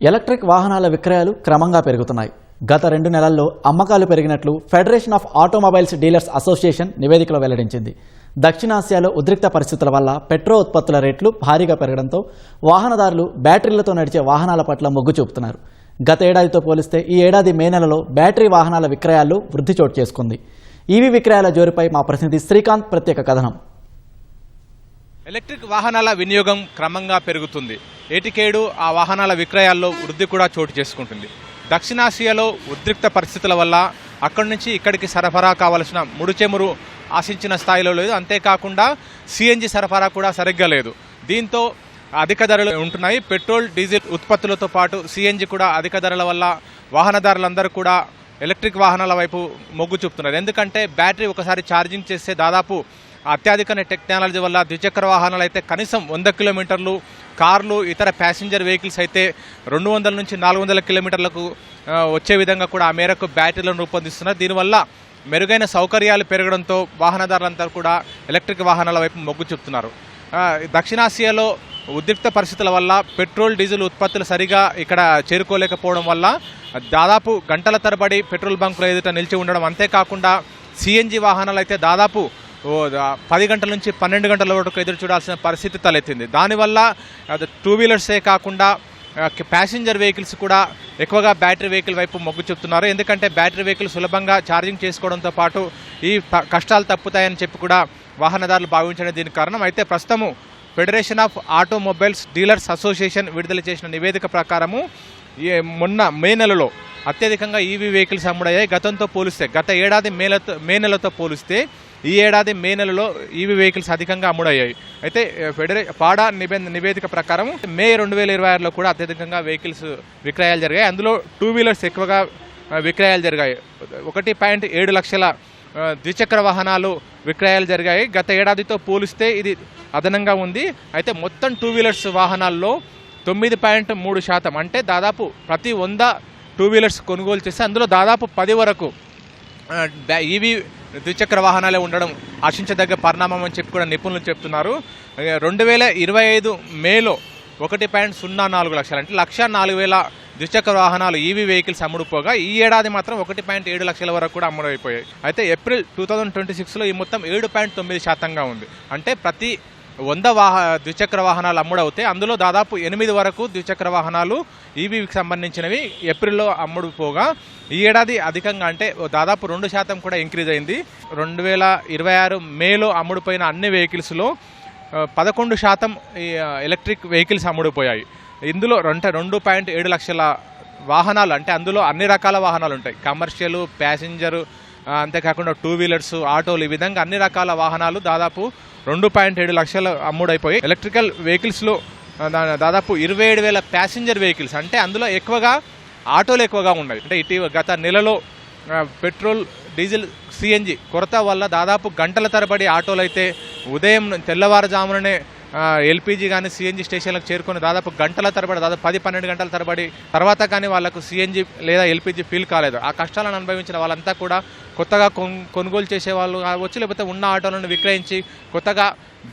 Electric వాహనాల విక్రయాలు క్రమంగా పెరుగుతున్నాయి. గత 2 నెలల్లో అమ్మకాలు పెరిగినట్లు federation of automobiles dealers association నివేదికలో వెల్లడించింది. దక్షిణాసియాలో ఉద్రిక్త పరిస్థితుల వల్ల పెట్రోల్ ఉత్పత్తుల రేట్లు భారీగా పెరగడంతో వాహనదారులు బ్యాటరీలతో నడిచే వాహనాల పట్ల మొగ్గు చూపుతున్నారు. గత ఏడాదితో పోలిస్తే ఈ ఏడాది మే నెలలో బ్యాటరీ వాహనాల విక్రయాల్లో వృద్ధి చోటు చేసుకుంది. ఈవీ విక్రయాల జోరుపై మా ప్రతినిధి శ్రీకాంత్ ప్రత్యేక కథనం. ఎలక్ట్రిక్ వాహనాల వినియోగం క్రమంగా పెరుగుతుంది. ఏటికేడు ఆ వాహనాల విక్రయాల్లో వృద్ధి కూడా చోటు చేసుకుంటుంది. దక్షిణాసియాలో ఉద్రిక్త పరిస్థితుల వల్ల అక్కడి నుంచి ఇక్కడికి సరఫరా కావలసిన ముడిచెమురు ఆశించిన స్థాయిలో లేదు. అంతేకాకుండా సిఎన్జి సరఫరా కూడా సరిగ్గా లేదు. దీంతో అధిక ధరలు ఉంటున్నాయి. పెట్రోల్ డీజిల్ ఉత్పత్తులతో పాటు సిఎన్జి కూడా అధిక ధరల వల్ల వాహనదారులందరూ కూడా ఎలక్ట్రిక్ వాహనాల వైపు మొగ్గు చూపుతున్నారు. ఎందుకంటే బ్యాటరీ ఒకసారి ఛార్జింగ్ చేస్తే దాదాపు అత్యాధునిక టెక్నాలజీ వల్ల ద్విచక్ర వాహనాలు అయితే కనీసం 100 కిలోమీటర్లు, కార్లు ఇతర ప్యాసింజర్ వెహికల్స్ అయితే 200 నుంచి 400 కిలోమీటర్లకు వచ్చే విధంగా కూడా ఆ మేరకు బ్యాటరీలను రూపొందిస్తున్నారు. దీనివల్ల మెరుగైన సౌకర్యాలు పెరగడంతో వాహనదారులంతా కూడా ఎలక్ట్రిక్ వాహనాల వైపు మొగ్గు చూపుతున్నారు. దక్షిణాసియాలో ఉద్రిక్త పరిస్థితుల వల్ల పెట్రోల్ డీజిల్ ఉత్పత్తులు సరిగా ఇక్కడ చేరుకోలేకపోవడం వల్ల దాదాపు గంటల తరబడి పెట్రోల్ బంకుల ఎదుట నిలిచి ఉండడం, అంతేకాకుండా సిఎన్జి వాహనాలు అయితే దాదాపు 10 గంటల నుంచి 12 గంటల వరకు ఎదురు చూడాల్సిన పరిస్థితి తలెత్తింది. దానివల్ల టూ వీలర్సే కాకుండా ప్యాసింజర్ వెహికల్స్ కూడా ఎక్కువగా బ్యాటరీ వెహికల్ వైపు మొగ్గు చూపుతున్నారు. ఎందుకంటే బ్యాటరీ వెహికల్ సులభంగా ఛార్జింగ్ చేసుకోవడంతో పాటు ఈ కష్టాలు తప్పుతాయని చెప్పి కూడా వాహనదారులు భావించడం దీనికి కారణం. అయితే ప్రస్తుతము federation of automobiles dealers association విడుదల చేసిన నివేదిక ప్రకారము మొన్న మే నెలలో అత్యధికంగా ఈవీ వెహికల్స్ అమ్ముడయ్యాయి. గతంతో పోలిస్తే గత ఏడాది మే నెలతో పోలిస్తే ఈ ఏడాది మే నెలలో ఈవీ వెహికల్స్ అధికంగా అమ్ముడయ్యాయి. అయితే పాడా నివేదిక ప్రకారం మే 2026లో కూడా అత్యధికంగా వెహికల్స్ విక్రయాలు జరిగాయి. అందులో టూ వీలర్స్ ఎక్కువగా విక్రయాలు జరిగాయి. 1.7 లక్షల ద్విచక్ర వాహనాలు విక్రయాలు జరిగాయి. గత ఏడాదితో పోలిస్తే ఇది అదనంగా ఉంది. అయితే మొత్తం టూ వీలర్స్ వాహనాల్లో 9.3% అంటే దాదాపు ప్రతి 100 టూ వీలర్స్ కొనుగోలు చేస్తే అందులో దాదాపు 10 వరకు ఈవీ ద్విచక్ర వాహనాలే ఉండడం ఆశించదగ్గ పరిణామం అని చెప్పి కూడా నిపుణులు చెప్తున్నారు. 2025 మేలో 1.04 లక్షలు అంటే 1,04,000 ద్విచక్ర వాహనాలు ఈవీ వెహికల్స్ అమ్ముడుపోగా ఈ ఏడాది మాత్రం 1.7 లక్షల వరకు కూడా అమ్ముడైపోయాయి. అయితే ఏప్రిల్ 2026లో ఈ మొత్తం 7.9% ఉంది. అంటే ప్రతి 100 ద్విచక్ర వాహనాలు అమ్ముడవుతే అందులో దాదాపు 8 వరకు ద్విచక్ర వాహనాలు ఈవీకి సంబంధించినవి ఏప్రిల్లో అమ్ముడుపోగా ఈ ఏడాది అధికంగా అంటే దాదాపు 2% కూడా ఇంక్రీజ్ అయింది. 2026 మేలో అమ్ముడుపోయిన అన్ని వెహికల్స్లో 11% ఎలక్ట్రిక్ వెహికల్స్ అమ్ముడుపోయాయి. ఇందులో 2.7 లక్షల వాహనాలు అంటే అందులో అన్ని రకాల వాహనాలు ఉంటాయి. కమర్షియల్, ప్యాసింజరు, అంతేకాకుండా టూ వీలర్స్, ఆటోలు, ఈ విధంగా అన్ని రకాల వాహనాలు దాదాపు 2.7 లక్షలు అమ్ముడైపోయి ఎలక్ట్రికల్ వెహికల్స్లో దాదాపు 27,000 ప్యాసింజర్ వెహికల్స్ అంటే అందులో ఎక్కువగా ఆటోలు ఎక్కువగా ఉన్నాయి. అంటే ఇటీవల గత నెలలో పెట్రోల్ డీజిల్ సిఎన్జి కొరత వల్ల దాదాపు గంటల తరబడి ఆటోలు అయితే ఉదయం తెల్లవారుజాముననే ఎల్పీజీ కానీ సిఎన్జి స్టేషన్లకు చేరుకొని దాదాపు గంటల తరబడి దాదాపు 10-12 గంటల తరబడి తర్వాత కానీ వాళ్ళకు సిఎన్జి లేదా ఎల్పీజీ ఫీల్ కాలేదు. ఆ కష్టాలను అనుభవించిన వాళ్ళంతా కూడా కొత్తగా కొనుగోలు చేసే వాళ్ళు కావచ్చు, లేకపోతే ఉన్న ఆటోలను విక్రయించి కొత్తగా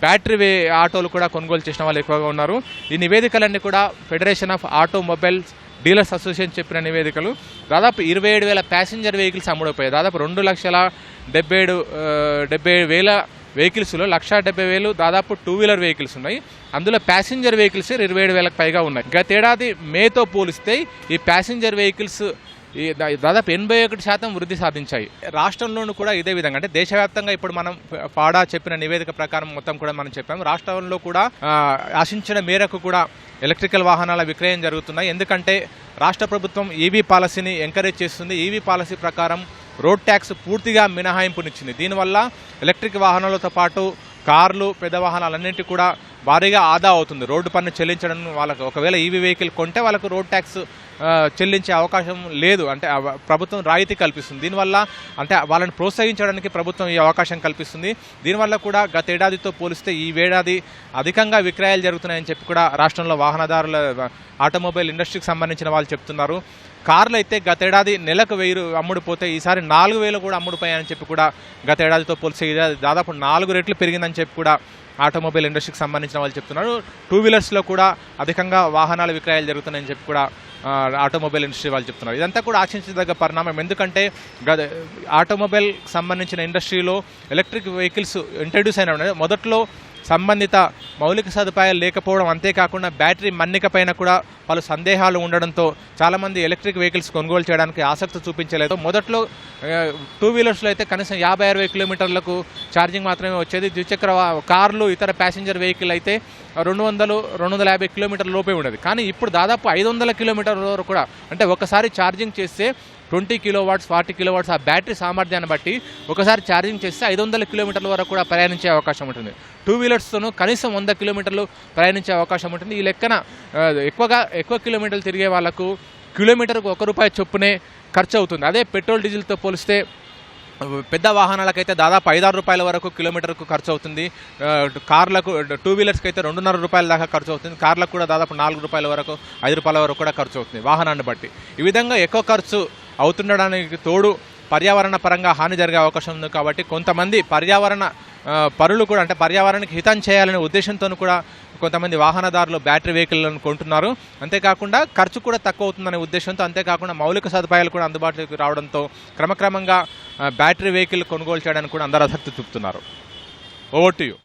బ్యాటరీ ఆటోలు కూడా కొనుగోలు చేసిన వాళ్ళు ఎక్కువగా ఉన్నారు. ఈ నివేదికలన్నీ కూడా federation of automobiles dealers association చెప్పిన నివేదికలు. దాదాపు 27,000 ప్యాసింజర్ వెహికల్స్ అమ్ముడైపోయాయి. దాదాపు 2,77,000 వెహికల్స్లో 1,70,000 దాదాపు టూ వీలర్ వెహికల్స్ ఉన్నాయి. అందులో ప్యాసింజర్ వెహికల్స్ 27,000కు పైగా ఉన్నాయి. గతేడాది మేతో పోలిస్తే ఈ ప్యాసింజర్ వెహికల్స్ దాదాపు 81% వృద్ధి సాధించాయి. రాష్ట్రంలోనూ కూడా ఇదే విధంగా అంటే దేశవ్యాప్తంగా ఇప్పుడు మనం పాడా చెప్పిన నివేదిక ప్రకారం మొత్తం కూడా మనం చెప్పాము. రాష్ట్రంలో కూడా ఆశించిన మేరకు కూడా ఎలక్ట్రికల్ వాహనాల విక్రయం జరుగుతున్నాయి. ఎందుకంటే రాష్ట్ర ప్రభుత్వం ఈవీ పాలసీని ఎంకరేజ్ చేస్తుంది. ఈవీ పాలసీ ప్రకారం రోడ్ ట్యాక్స్ పూర్తిగా మినహాయింపునిచ్చింది. దీనివల్ల ఎలక్ట్రిక్ వాహనాలతో పాటు కార్లు, పెద్ద వాహనాలన్నింటి కూడా భారీగా ఆదా అవుతుంది. రోడ్డు పన్ను చెల్లించడం వాళ్ళకు ఒకవేళ ఈవీ వెహికల్ కొంటే వాళ్ళకు రోడ్ ట్యాక్స్ చెల్లించే అవకాశం లేదు. అంటే ప్రభుత్వం రాయితీ కల్పిస్తుంది. దీనివల్ల అంటే వాళ్ళని ప్రోత్సహించడానికి ప్రభుత్వం ఈ అవకాశం కల్పిస్తుంది. దీనివల్ల కూడా గత ఏడాదితో పోలిస్తే ఈ ఏడాది అధికంగా విక్రయాలు జరుగుతున్నాయని చెప్పి కూడా రాష్ట్రంలో వాహనదారుల ఆటోమొబైల్ ఇండస్ట్రీకి సంబంధించిన వాళ్ళు చెప్తున్నారు. కార్లు అయితే గతేడాది నెలకు 1000 అమ్ముడుపోతే ఈసారి 4,000 కూడా అమ్ముడుపోయాయని చెప్పి కూడా గత ఏడాదితో పోలిస్తే దాదాపు 4 రెట్లు పెరిగిందని చెప్పి కూడా ఆటోమొబైల్ ఇండస్ట్రీకి సంబంధించిన వాళ్ళు చెప్తున్నారు. టూ వీలర్స్లో కూడా అధికంగా వాహనాల విక్రయాలు జరుగుతున్నాయని చెప్పి కూడా ఆటోమొబైల్ ఇండస్ట్రీ వాళ్ళు చెప్తున్నారు. ఇదంతా కూడా ఆశించదగ్గ పరిణామం. ఎందుకంటే ఆటోమొబైల్ సంబంధించిన ఇండస్ట్రీలో ఎలక్ట్రిక్ వెహికల్స్ ఇంట్రడ్యూస్ అయిన మొదట్లో సంబంధిత మౌలిక సదుపాయాలు లేకపోవడం, అంతేకాకుండా బ్యాటరీ మన్నిక పైన కూడా పలు సందేహాలు ఉండడంతో చాలామంది ఎలక్ట్రిక్ వెహికల్స్ కొనుగోలు చేయడానికి ఆసక్తి చూపించలేదు. మొదట్లో టూ వీలర్స్లో అయితే కనీసం 50-60 కిలోమీటర్లకు ఛార్జింగ్ మాత్రమే వచ్చేది. ద్విచక్ర కార్లు, ఇతర ప్యాసింజర్ వెహికల్ అయితే 200-250 కిలోమీటర్ల లోపే ఉండేది. కానీ ఇప్పుడు దాదాపు 500 కిలోమీటర్ల వరకు కూడా, అంటే ఒకసారి ఛార్జింగ్ చేస్తే 20 కిలోవాట్స్ 40 కిలోవాట్స్ ఆ బ్యాటరీ సామర్థ్యాన్ని బట్టి ఒకసారి ఛార్జింగ్ చేస్తే 500 కిలోమీటర్ల వరకు కూడా ప్రయాణించే అవకాశం ఉంటుంది. టూ వీలర్స్తోనూ కనీసం 100 కిలోమీటర్లు ప్రయాణించే అవకాశం ఉంటుంది. ఈ లెక్కన ఎక్కువ కిలోమీటర్లు తిరిగే వాళ్ళకు కిలోమీటర్కు ₹1 చొప్పునే ఖర్చు అవుతుంది. అదే పెట్రోల్ డీజిల్తో పోలిస్తే పెద్ద వాహనాలకైతే దాదాపు ₹5-6 వరకు కిలోమీటర్కు ఖర్చు అవుతుంది. కార్లకు, టూ వీలర్స్కి అయితే ₹2.5 దాకా ఖర్చు అవుతుంది. కార్లకు కూడా దాదాపు ₹4 వరకు ₹5 వరకు కూడా ఖర్చు అవుతుంది వాహనాన్ని బట్టి. ఈ విధంగా ఎక్కువ ఖర్చు అవుతుండడానికి తోడు పర్యావరణ పరంగా హాని జరిగే అవకాశం ఉంది. కాబట్టి కొంతమంది పర్యావరణ పరులు కూడా, అంటే పర్యావరణానికి హితం చేయాలనే ఉద్దేశంతో కూడా కొంతమంది వాహనదారులు బ్యాటరీ వెహికల్లను కొంటున్నారు. అంతేకాకుండా ఖర్చు కూడా తక్కువ అవుతుందనే ఉద్దేశంతో, అంతేకాకుండా మౌలిక సదుపాయాలు కూడా అందుబాటులోకి రావడంతో క్రమక్రమంగా బ్యాటరీ వెహికల్ కొనుగోలు చేయడానికి కూడా అందరూ ఆసక్తి చూపుతున్నారు. Over to you.